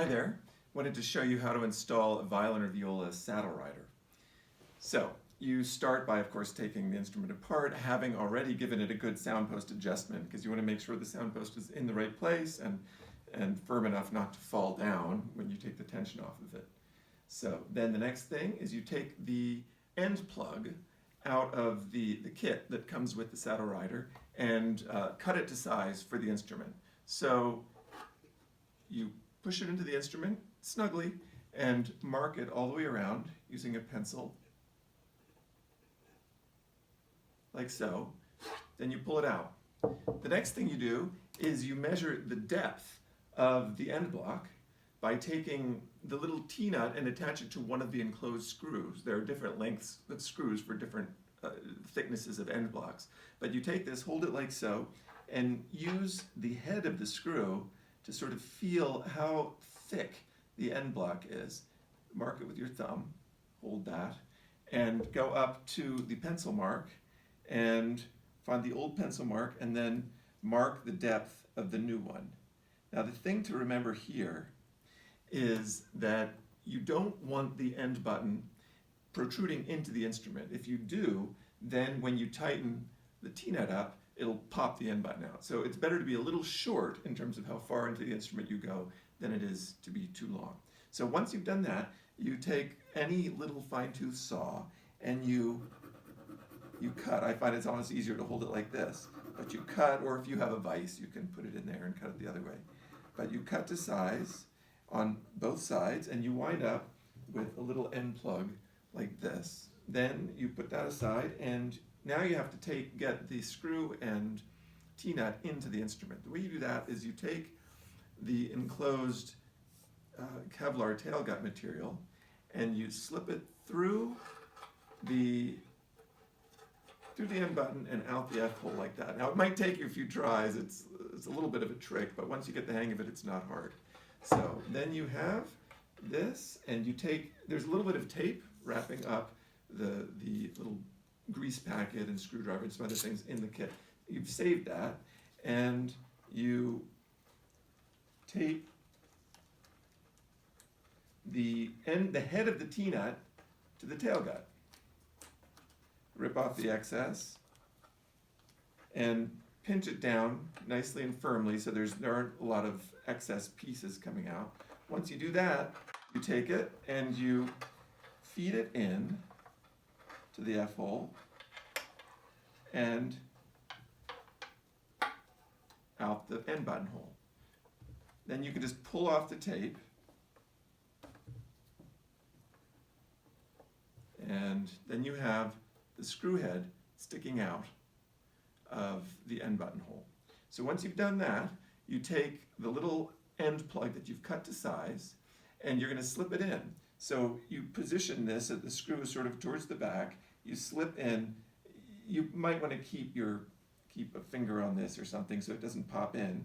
Hi there. Wanted to show you how to install a violin or viola saddle rider. So you start by, of course, taking the instrument apart, having already given it a good soundpost adjustment, because you want to make sure the soundpost is in the right place and firm enough not to fall down when you take the tension off of it. So then the next thing is you take the end plug out of the kit that comes with the saddle rider and cut it to size for the instrument. So you push it into the instrument snugly and mark it all the way around using a pencil, like so. Then you pull it out. The next thing you do is you measure the depth of the end block by taking the little T-nut and attach it to one of the enclosed screws. There are different lengths of screws for different thicknesses of end blocks. But you take this, hold it like so, and use the head of the screw to sort of feel how thick the end block is. Mark it with your thumb, hold that, and go up to the pencil mark and find the old pencil mark and then mark the depth of the new one. Now the thing to remember here is that you don't want the end button protruding into the instrument. If you do, then when you tighten the T-nut up, it'll pop the end button out. So it's better to be a little short in terms of how far into the instrument you go than it is to be too long. So once you've done that, you take any little fine-tooth saw and you cut. I find it's almost easier to hold it like this, but you cut, or if you have a vise, you can put it in there and cut it the other way. But you cut to size on both sides and you wind up with a little end plug like this. Then you put that aside, and now you have to get the screw and T-nut into the instrument. The way you do that is you take the enclosed Kevlar tailgut material and you slip it through the end button and out the F-hole like that. Now it might take you a few tries, it's a little bit of a trick, but once you get the hang of it, it's not hard. So then you have this, and you take, there's a little bit of tape wrapping up the little grease packet and screwdriver and some other things in the kit. You've saved that, and you tape the head of the T-nut to the tailgut. Rip off the excess and pinch it down nicely and firmly so there aren't a lot of excess pieces coming out. Once you do that, you take it and you feed it in to the F-hole and out the end button hole. Then you can just pull off the tape and then you have the screw head sticking out of the end button hole. So once you've done that, you take the little end plug that you've cut to size and you're going to slip it in. So you position this at the screw sort of towards the back, you slip in, you might want to keep a finger on this or something so it doesn't pop in,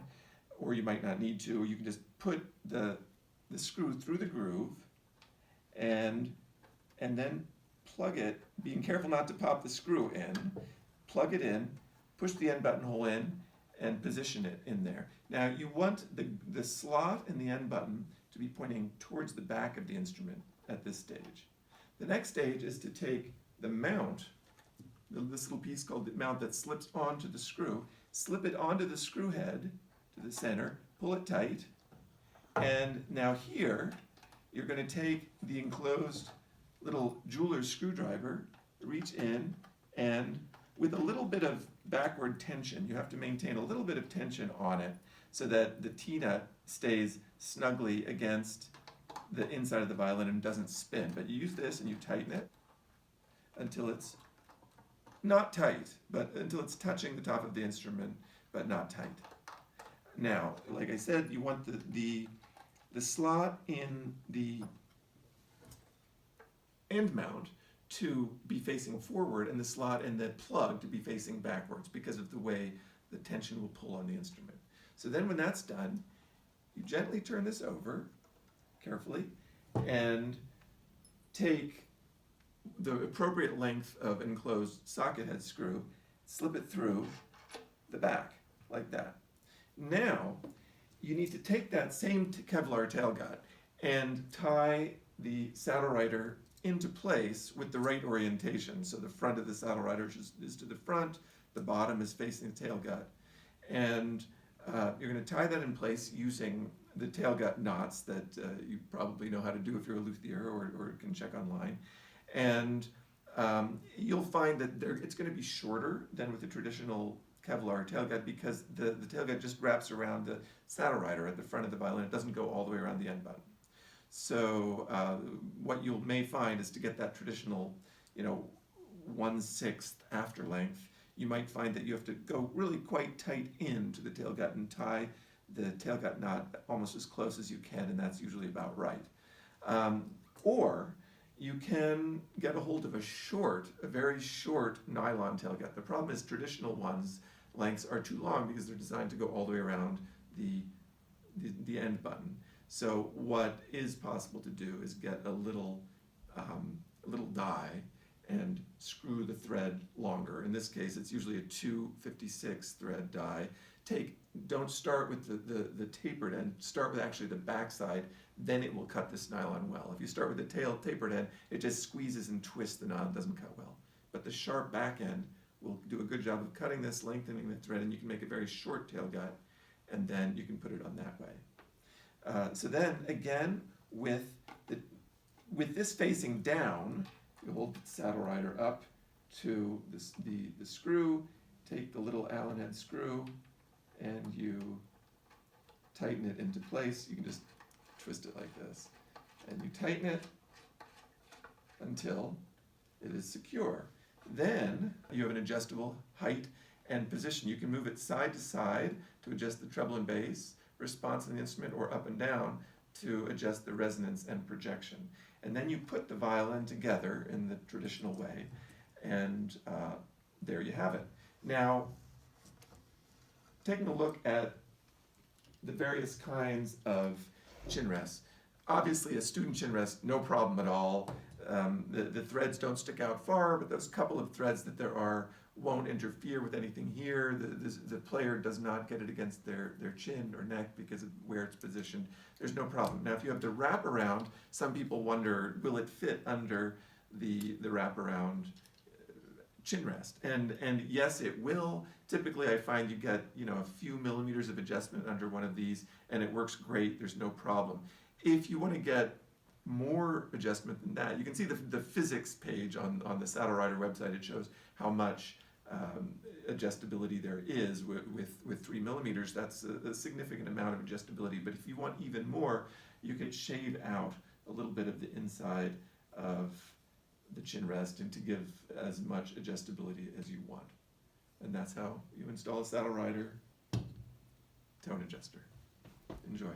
or you might not need to. You can just put the screw through the groove and then plug it, being careful not to pop the screw in, plug it in, push the end button hole in, and position it in there. Now you want the slot and the end button to be pointing towards the back of the instrument at this stage. The next stage is to take the mount, this little piece called the mount that slips onto the screw, slip it onto the screw head to the center, pull it tight, and now here you're going to take the enclosed little jeweler's screwdriver, reach in, and with a little bit of backward tension, you have to maintain a little bit of tension on it so that the T-nut stays snugly against the inside of the violin and doesn't spin. But you use this and you tighten it until it's not tight, but until it's touching the top of the instrument, but not tight. Now, like I said, you want the slot in the end mount to be facing forward and the slot and the plug to be facing backwards because of the way the tension will pull on the instrument. So then when that's done, you gently turn this over carefully and take the appropriate length of enclosed socket head screw, slip it through the back like that. Now you need to take that same Kevlar tailgut and tie the saddle rider into place with the right orientation. So the front of the saddle rider is to the front, the bottom is facing the tailgut. And you're going to tie that in place using the tailgut knots that you probably know how to do if you're a luthier or can check online. And you'll find that it's going to be shorter than with the traditional Kevlar tailgut because the tailgut just wraps around the saddle rider at the front of the violin. It doesn't go all the way around the end button. So what you may find is to get that traditional, 1/6 after length, you might find that you have to go really quite tight into the tailgut and tie the tailgut knot almost as close as you can, and that's usually about right. Or you can get a hold of a very short nylon tailgut. The problem is traditional ones' lengths are too long because they're designed to go all the way around the end button. So what is possible to do is get a little die and screw the thread longer. In this case, it's usually a 256 thread die. Don't start with the tapered end, start with actually the back side, then it will cut this nylon well. If you start with the tapered end, it just squeezes and twists the knot, it doesn't cut well. But the sharp back end will do a good job of cutting this, lengthening the thread, and you can make a very short tailgut, and then you can put it on that way. So then, again, with this facing down, you hold the saddle rider up to the screw, take the little Allen head screw, and you tighten it into place. You can just twist it like this. And you tighten it until it is secure. Then you have an adjustable height and position. You can move it side to side to adjust the treble and bass response in the instrument, or up and down to adjust the resonance and projection. And then you put the violin together in the traditional way, and there you have it. Now, taking a look at the various kinds of chin rests. Obviously, a student chin rest, no problem at all. The threads don't stick out far, but those couple of threads that there are won't interfere with anything here. The player does not get it against their chin or neck because of where it's positioned. There's no problem. Now, if you have the wraparound, some people wonder, will it fit under the wraparound chin rest? And yes, it will. Typically, I find you get a few millimeters of adjustment under one of these, and it works great. There's no problem. If you want to get more adjustment than that, you can see the physics page on the Saddle Rider website. It shows how much adjustability there is with 3 millimeters. That's a significant amount of adjustability. But if you want even more, you can shave out a little bit of the inside of the chin rest and to give as much adjustability as you want. And that's how you install a Saddle Rider tone adjuster. Enjoy.